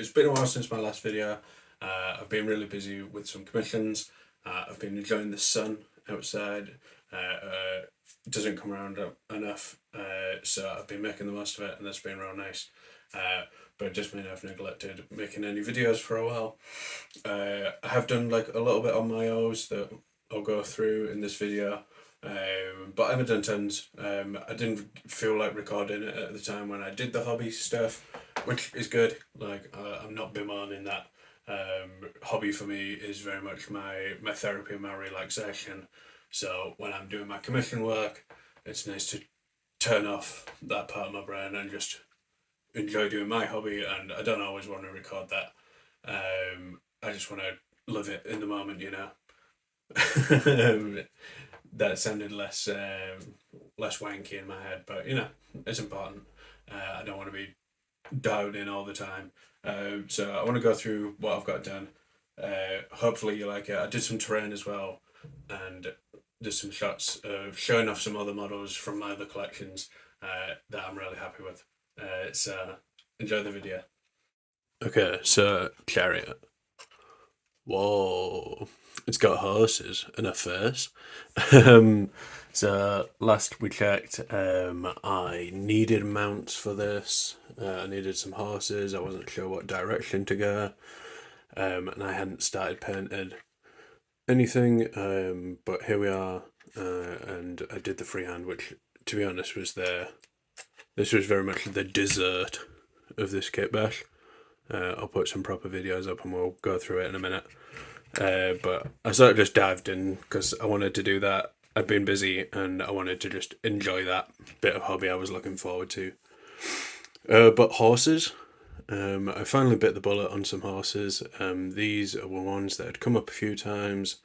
It's been a while since my last video. I've been really busy with some commissions. I've been enjoying the sun outside. It doesn't come around enough, so I've been making the most of it, and that's been real nice. But it just means I've neglected making any videos for a while. I have done like a little bit on my O's that I'll go through in this video. But I haven't done tons. I didn't feel like recording it at the time when I did the hobby stuff, which is good. Like I'm not bemoaning that. Hobby for me is very much my therapy and my relaxation. So when I'm doing my commission work, it's nice to turn off that part of my brain and just enjoy doing my hobby. And I don't always want to record that. I just want to live it in the moment, you know. That sounded less wanky in my head, but you know, it's important. I don't want to be dialed in all the time. So I want to go through what I've got done. Hopefully you like it. I did some terrain as well, and there's some shots of showing off some other models from my other collections that I'm really happy with. So enjoy the video. Okay, so chariot. Whoa, it's got horses and a face. So last we checked, I needed mounts for this. I needed some horses. I wasn't sure what direction to go, and I hadn't started painting anything. But here we are, and I did the freehand, which, to be honest, this was very much the dessert of this kit bash. I'll put some proper videos up and we'll go through it in a minute. But I sort of just dived in because I wanted to do that. I'd been busy and I wanted to just enjoy that bit of hobby I was looking forward to. But horses, I finally bit the bullet on some horses. These were ones that had come up a few times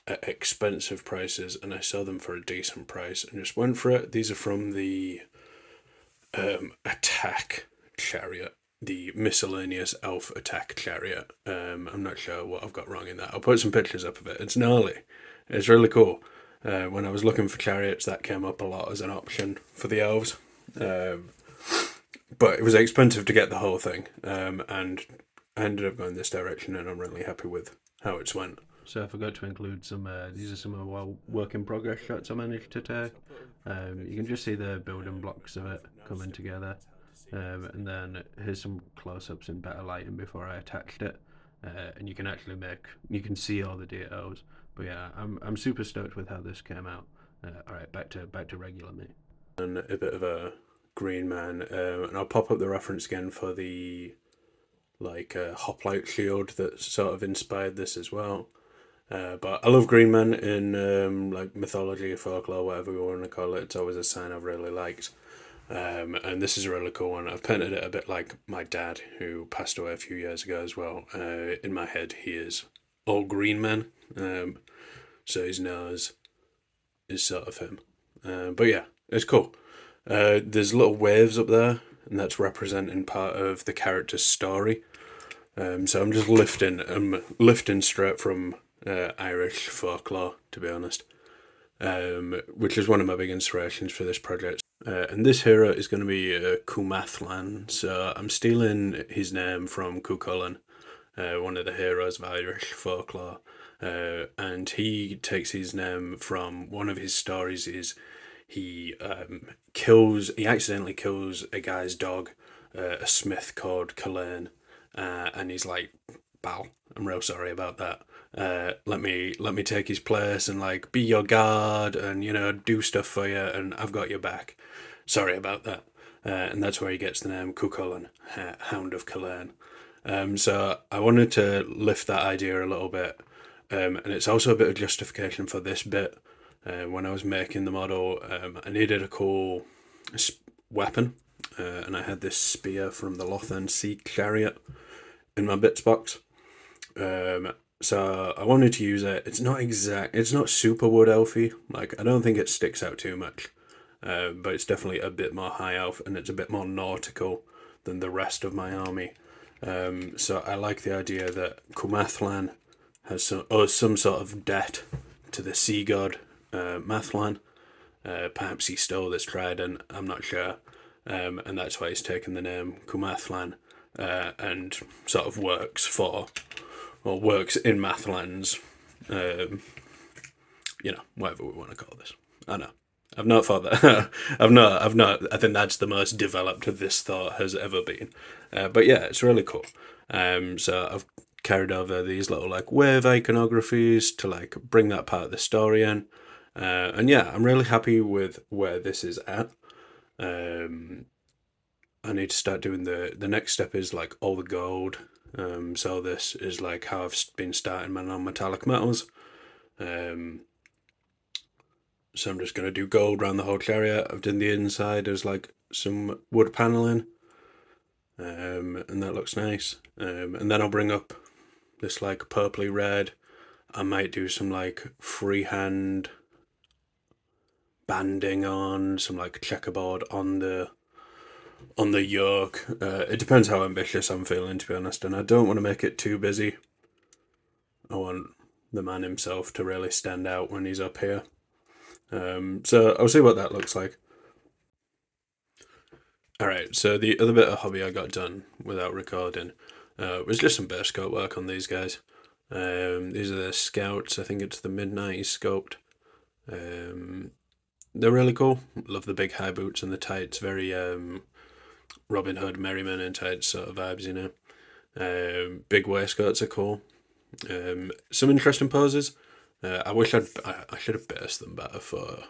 at expensive prices, and I saw them for a decent price and just went for it. These are from the attack chariot. The miscellaneous elf attack chariot. I'm not sure what I've got wrong in that. I'll put some pictures up of it. It's gnarly. It's really cool. When I was looking for chariots, that came up a lot as an option for the elves. But it was expensive to get the whole thing. And I ended up going this direction, and I'm really happy with how it's went. So I forgot to include some, these are some of our work in progress shots I managed to take. You can just see the building blocks of it coming together. And then here's some close-ups in better lighting before I attached it, and you can actually see all the details. But yeah, I'm super stoked with how this came out. All right, back to regular me. And a bit of a green man, and I'll pop up the reference again for the hoplite shield that sort of inspired this as well. But I love green men in mythology, folklore, whatever we want to call it. It's always a sign I've really liked. And this is a really cool one. I've painted it a bit like my dad, who passed away a few years ago as well. In my head, he is all green man, so his nose is sort of him. But yeah, it's cool. There's little waves up there, and that's representing part of the character's story. So I'm just lifting straight from Irish folklore, to be honest, which is one of my big inspirations for this project. And this hero is going to be Cumathlan, so I'm stealing his name from Cuchulainn, one of the heroes of Irish folklore, and he takes his name from one of his stories. Is he accidentally kills a guy's dog, a smith called Culane, and he's like, "Pal, I'm real sorry about that. Let me take his place and be your guard and do stuff for you, and I've got your back. Sorry about that." And that's where he gets the name Cuchulainn, Hound of Culane. So I wanted to lift that idea a little bit, and it's also a bit of justification for this bit. When I was making the model, I needed a cool weapon, and I had this spear from the Lothan Sea Chariot in my bits box. So I wanted to use it. It's not super wood elfy. I don't think it sticks out too much, but it's definitely a bit more high elf, and it's a bit more nautical than the rest of my army. So I like the idea that Cumathlan has some sort of debt to the sea god Mathlan. Perhaps he stole this trident, I'm not sure, and that's why he's taken the name Cumathlan. and sort of works in Mathlands, whatever we want to call this. I know. I've not thought that. I've not. I think that's the most developed this thought has ever been. But yeah, it's really cool. So I've carried over these little like wave iconographies to like bring that part of the story in. And yeah, I'm really happy with where this is at. I need to start doing the next step is like all the gold. So this is like how I've been starting my non-metallic metals. So I'm just going to do gold around the whole chariot. I've done the inside. There's like some wood paneling. And that looks nice. And then I'll bring up this like purpley red. I might do some like freehand banding on, some like checkerboard on the yoke. It depends how ambitious I'm feeling, to be honest, and I don't want to make it too busy. I want the man himself to really stand out when he's up here. So I'll see what that looks like. Alright, so the other bit of hobby I got done without recording was just some base coat work on these guys. These are the Scouts. I think it's the mid-90s sculpt. They're really cool. Love the big high boots and the tights. Very Robin Hood, Merryman in tights sort of vibes, you know. Big waistcoats are cool. Some interesting poses. I wish I should have based them better for.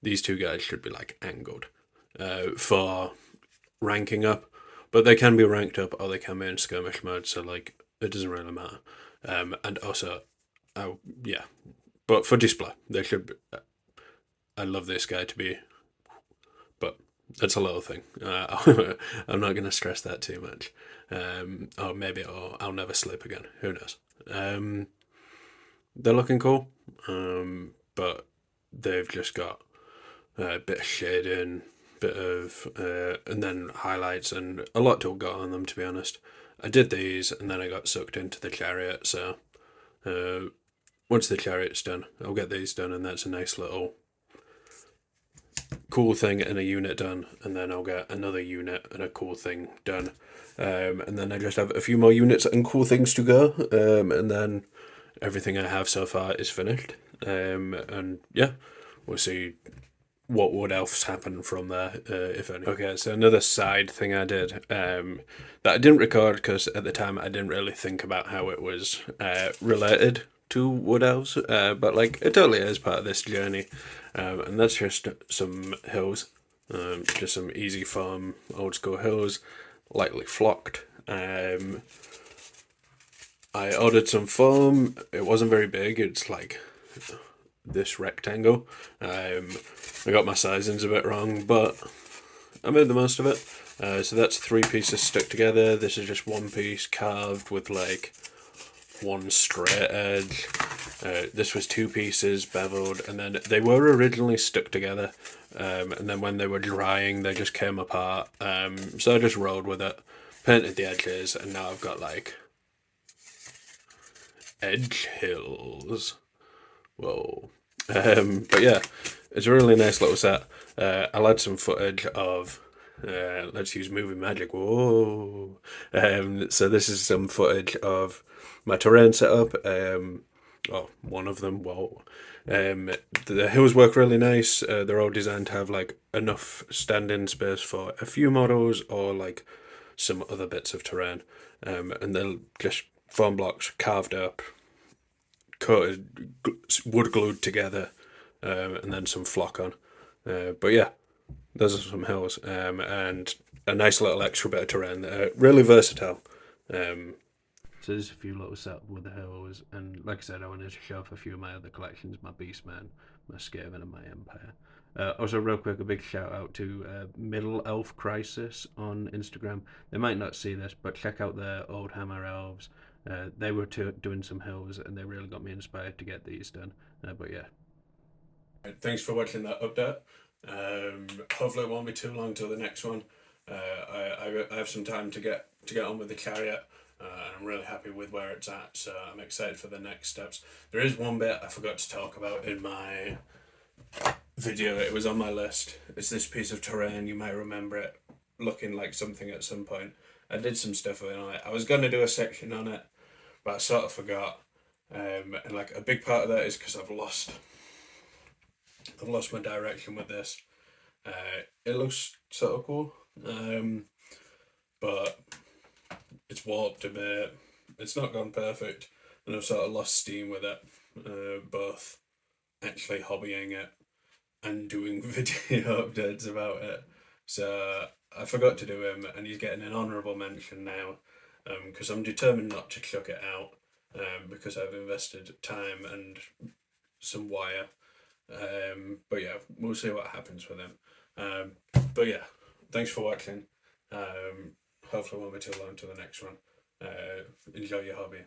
These two guys should be like angled for ranking up, but they can be ranked up or they can be in skirmish mode. So like it doesn't really matter. And also, yeah, but for display they should. I love this guy to be, but that's a little thing. I'm not going to stress that too much. Or maybe I'll never sleep again. Who knows? They're looking cool, but they've just got a bit of shading, bit of, and then highlights, and a lot to go on them, to be honest. I did these, and then I got sucked into the chariot, so once the chariot's done, I'll get these done, and that's a nice little cool thing and a unit done, and then I'll get another unit and a cool thing done. And then I just have a few more units and cool things to go, and then everything I have so far is finished. And yeah, we'll see what Wood Elves happen from there, if any. Okay, so another side thing I did that I didn't record because at the time I didn't really think about how it was related to Wood Elves, but like it totally is part of this journey. And that's just some hills, just some easy farm, old school hills, lightly flocked. I ordered some foam. It wasn't very big. It's like this rectangle. I got my sizings a bit wrong, but I made the most of it. So that's 3 pieces stuck together. This is just 1 piece carved with like 1 straight edge. This was 2 pieces beveled, and then they were originally stuck together, and then when they were drying they just came apart, so I just rolled with it, painted the edges, and now I've got like edge hills. Whoa. But yeah, it's a really nice little set. I'll add some footage of let's use movie magic. Whoa. So this is some footage of my terrain setup. One of them. Whoa. The hills work really nice. They're all designed to have like enough standing space for a few models or like some other bits of terrain. And they're just foam blocks carved up, coated, wood glued together, and then some flock on. But yeah, those are some hills, and a nice little extra bit of terrain. Really versatile. So there's a few little setup with the hills, and like I said, I wanted to show off a few of my other collections, my Beastman, my Skaven, and my Empire. Also, real quick, a big shout out to Middle Elf Crisis on Instagram. They might not see this, but check out their Old Hammer Elves. They were doing some hills, and they really got me inspired to get these done. But yeah. Thanks for watching that update. Hopefully it won't be too long till the next one. I have some time to get on with the chariot. And I'm really happy with where it's at, so I'm excited for the next steps. There is one bit I forgot to talk about in my video. It was on my list. It's this piece of terrain. You might remember it looking like something at some point. I did some stuff on it. I was going to do a section on it, but I sort of forgot. And like a big part of that is because I've lost my direction with this. It looks sort of cool, but it's warped a bit. It's not gone perfect, and I've sort of lost steam with it. Both actually hobbying it and doing video updates about it. So I forgot to do him, and he's getting an honourable mention now, because I'm determined not to chuck it out, because I've invested time and some wire. But yeah, we'll see what happens with him. But yeah, thanks for watching. Hopefully it won't be too long to the next one. Enjoy your hobby.